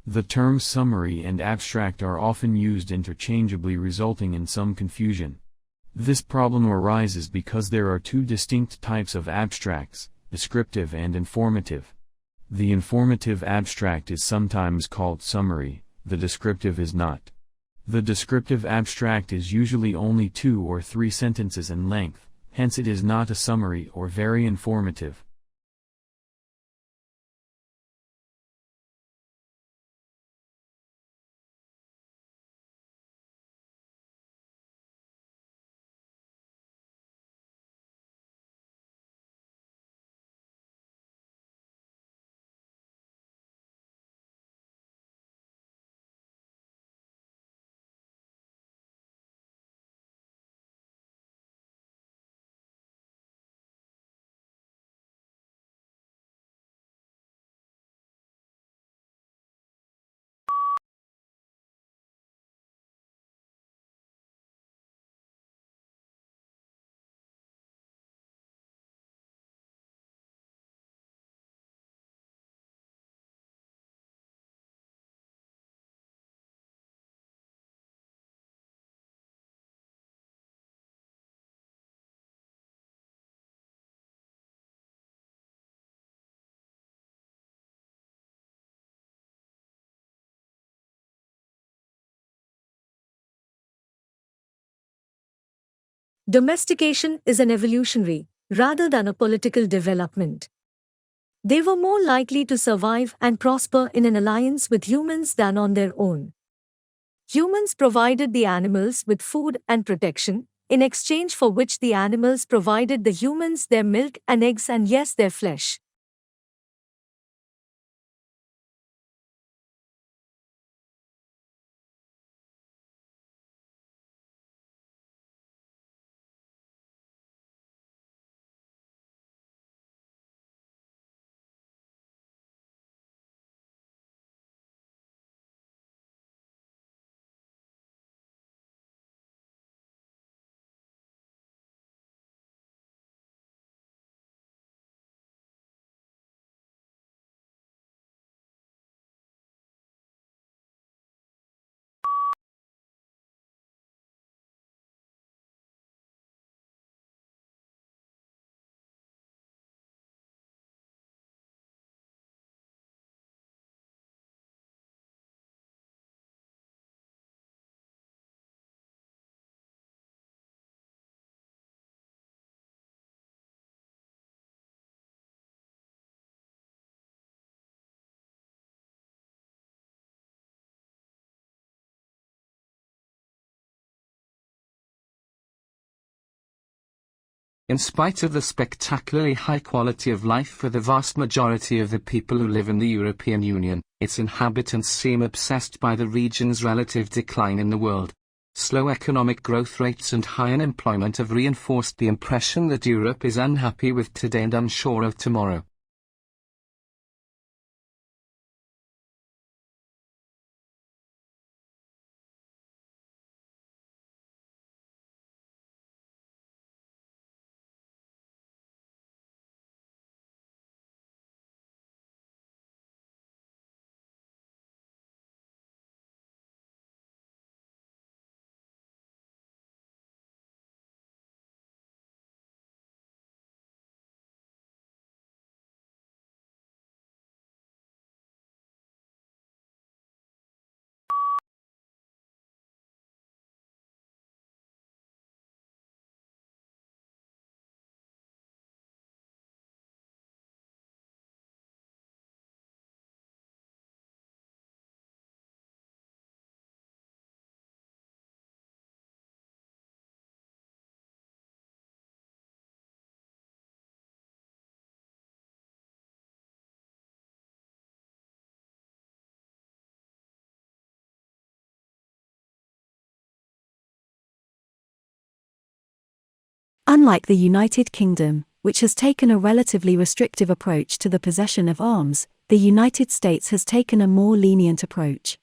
The terms summary and abstract are often used interchangeably, resulting in some confusion. This problem arises because there are two distinct types of abstracts, descriptive and informative. The informative abstract is sometimes called summary, the descriptive is not. The descriptive abstract is usually only 2 or 3 sentences in length, hence it is not a summary or very informative. Domestication is an evolutionary, rather than a political development. They were more likely to survive and prosper in an alliance with humans than on their own. Humans provided the animals with food and protection, in exchange for which the animals provided the humans their milk and eggs and yes, their flesh. In spite of the spectacularly high quality of life for the vast majority of the people who live in the European Union, its inhabitants seem obsessed by the region's relative decline in the world. Slow economic growth rates and high unemployment have reinforced the impression that Europe is unhappy with today and unsure of tomorrow. Unlike the United Kingdom, which has taken a relatively restrictive approach to the possession of arms, the United States has taken a more lenient approach.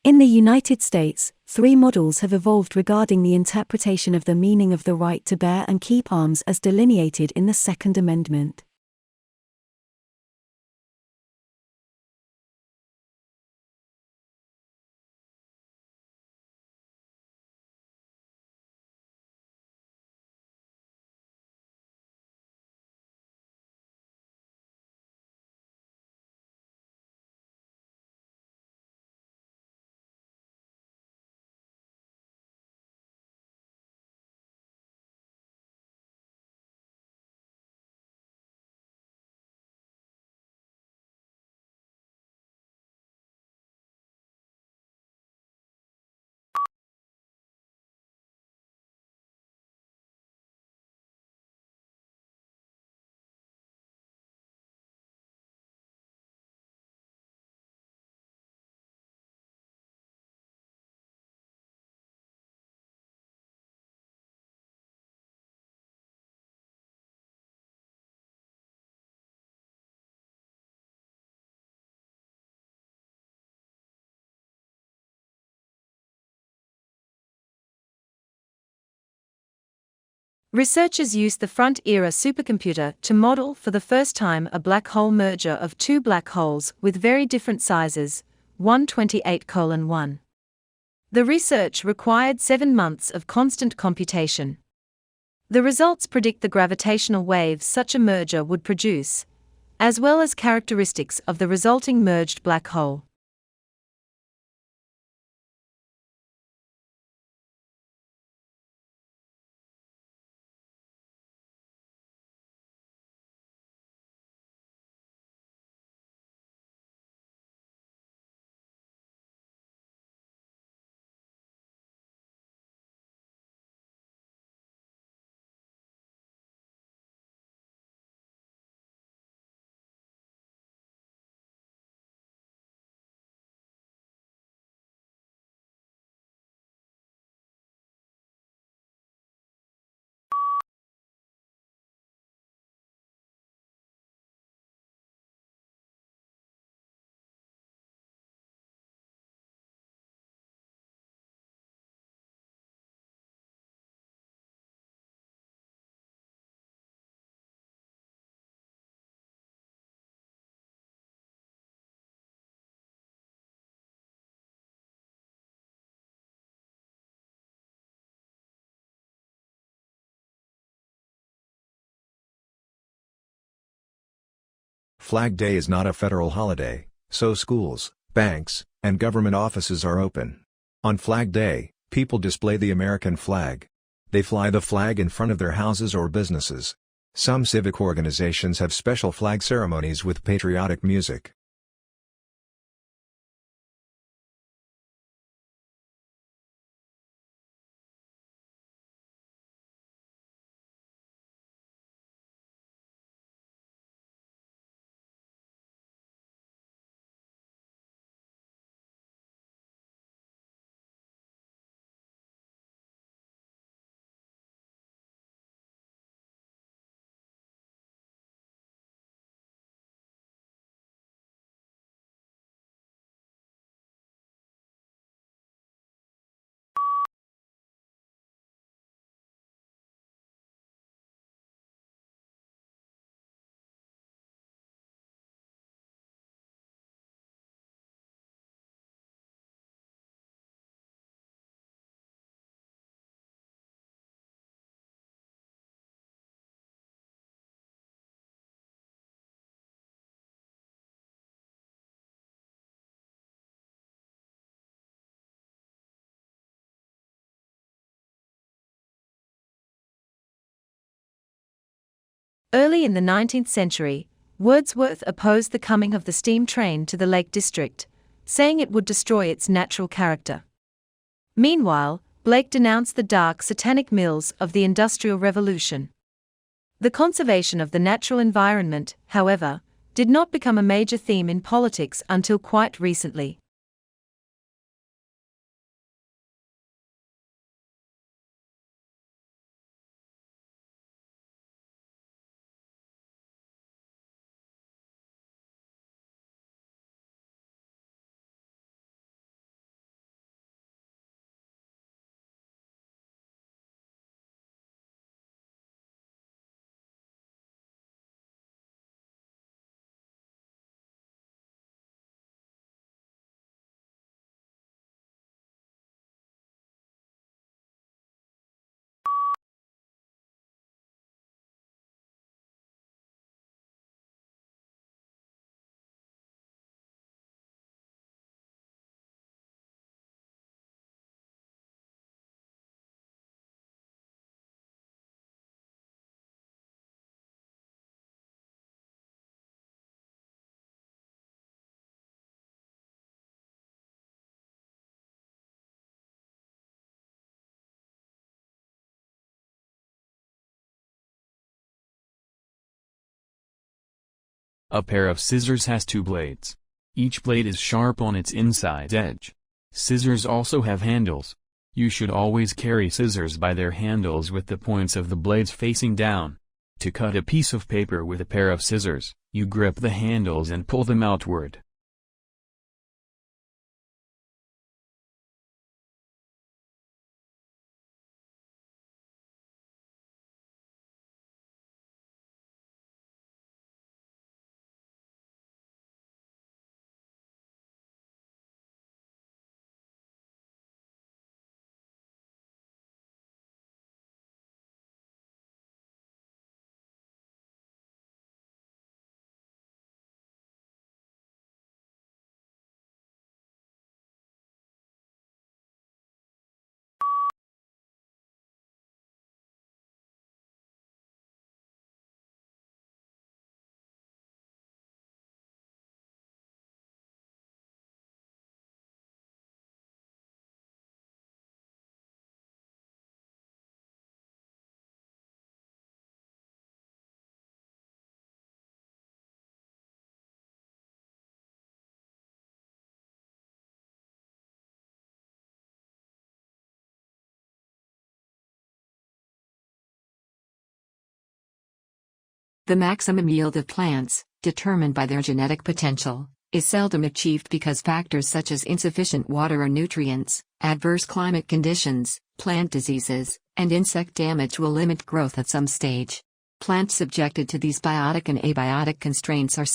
In the United States, 3 models have evolved regarding the interpretation of the meaning of the right to bear and keep arms as delineated in the Second Amendment. Researchers used the front-era supercomputer to model for the first time a black hole merger of two black holes with very different sizes, 128:1. The research required 7 months of constant computation. The results predict the gravitational waves such a merger would produce, as well as characteristics of the resulting merged black hole. Flag Day is not a federal holiday, so schools, banks, and government offices are open. On Flag Day, people display the American flag. They fly the flag in front of their houses or businesses. Some civic organizations have special flag ceremonies with patriotic music. Early in the 19th century, Wordsworth opposed the coming of the steam train to the Lake District, saying it would destroy its natural character. Meanwhile, Blake denounced the dark satanic mills of the Industrial Revolution. The conservation of the natural environment, however, did not become a major theme in politics until quite recently. A pair of scissors has two blades. Each blade is sharp on its inside edge. Scissors also have handles. You should always carry scissors by their handles with the points of the blades facing down. To cut a piece of paper with a pair of scissors, you grip the handles and pull them outward. The maximum yield of plants, determined by their genetic potential, is seldom achieved because factors such as insufficient water or nutrients, adverse climate conditions, plant diseases, and insect damage will limit growth at some stage. Plants subjected to these biotic and abiotic constraints are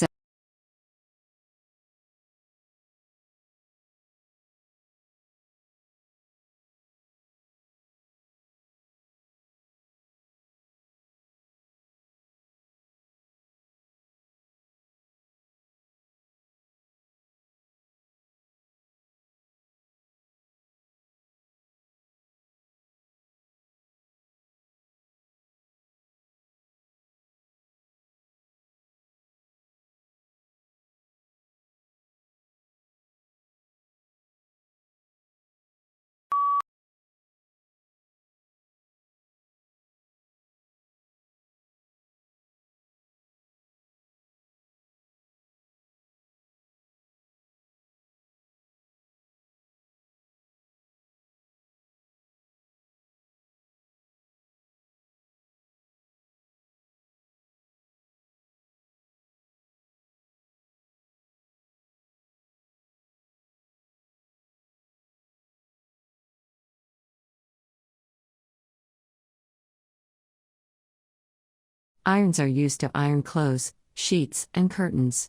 Irons are used to iron clothes, sheets, and curtains.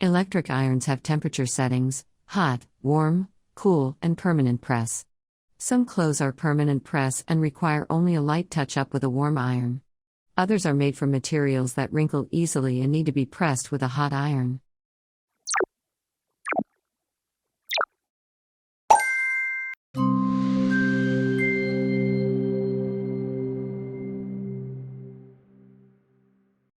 Electric irons have temperature settings: hot, warm, cool, and permanent press. Some clothes are permanent press and require only a light touch-up with a warm iron. Others are made from materials that wrinkle easily and need to be pressed with a hot iron.